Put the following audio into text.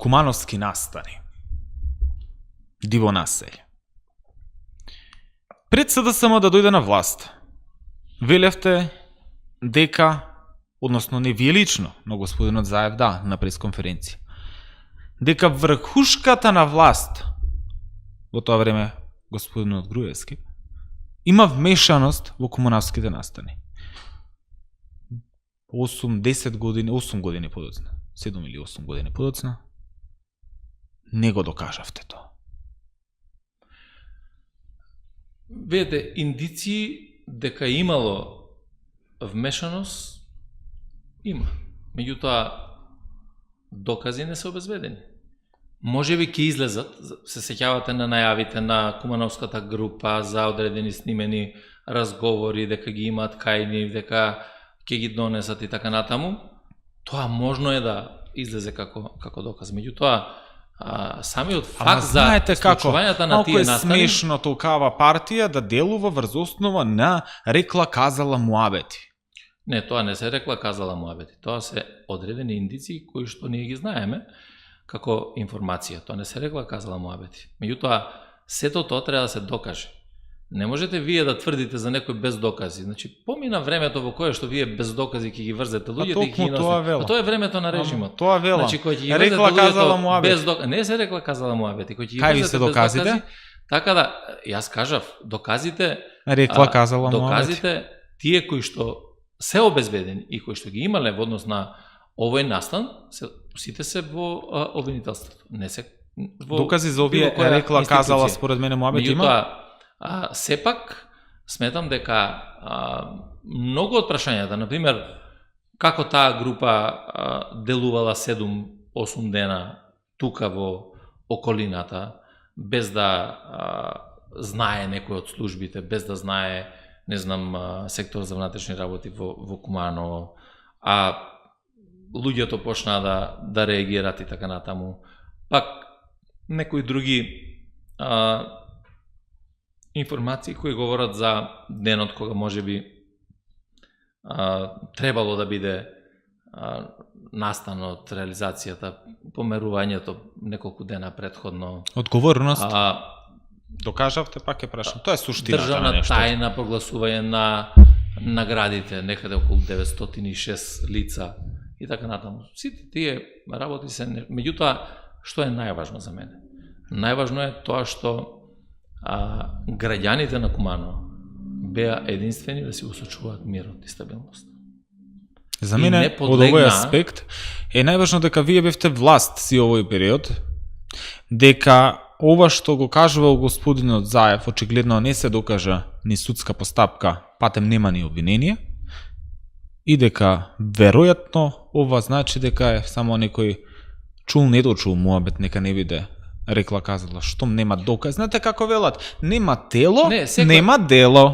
Кумановски настани. Диво населје. Пред СДСМ да дојде на власт, велевте дека, односно не вие лично, но господинот Заев на пресконференција, дека врхушката на власт, во тоа време господинот Груевски, има вмешаност во кумановските настани. 8 години подоцна, 7 или 8 години подоцна, не го докажавте тоа. Видете, индици дека имало вмешаност има. Меѓутоа, докази не се обезбедени. Може би ќе излезат, се сеќавате на најавите на Кумановската група за одредени снимени разговори, дека ги имаат кајни, дека ќе ги донесат и така натаму. Тоа можно е да излезе како доказ. Меѓутоа, самиот факт за случувањата на тие настани... Малко е смешно толкава партија да делува врз основа на рекла-казала муабети. Не, тоа не се рекла-казала муабети. Тоа се одредени индици кои што ние ги знаеме како информација. Тоа не се рекла-казала муабети. Меѓутоа, сето тоа треба да се докаже. Не можете вие да тврдите за некој без докази. Значи, помина времето во кое што вие без докази ќе ги врзете луѓето и ќе ги носите. Тоа е времето на режимот. Тоа велам. Значи, кој ќе ги врзете луѓето без докази. Не се рекла казала муабети. Кој ќе ги врзете без докази. Така да, јас кажав, доказите рекла казала муабети. Доказите тие кои што се обезбедени и кои што ги имале во однос на овој настан, сите се во обвинителството. Не се во докази за овие рекла казала според мене муабети има. Сепак, сметам дека многу од прашањата, например, како таа група делувала 7-8 дена тука во околината, без да знае некој од службите, без да знае, не знам, сектор за внатрешни работи во Куманово, а луѓето почнаа да реагираат и така натаму. Пак, некои други информации кои говорат за денот кога можеби требало да биде настанот, реализацијата, померувањето неколку дена претходно. Одговорност. Докажавте, пак ќе прашам. Тоа е суштината државна на нешто. тајна, прогласување на наградите, некаде околу 906 лица и така натаму. Сите тие работи се... Меѓутоа, што е најважно за мене? Најважно е тоа што граѓаните на Куманово беа единствени да си усочуваат мирот и стабилност. За мене, од овој аспект, е најважно дека вие бевте власт си овој период, дека ова што го кажувал господинот Заев, очигледно не се докажа ни судска постапка, патем нема ни обвинение, и дека веројатно ова значи дека е само некој чул недочул муабет, нека не биде рекла казала, штом нема доказ. Знаете како велат? Нема тело, нема дело.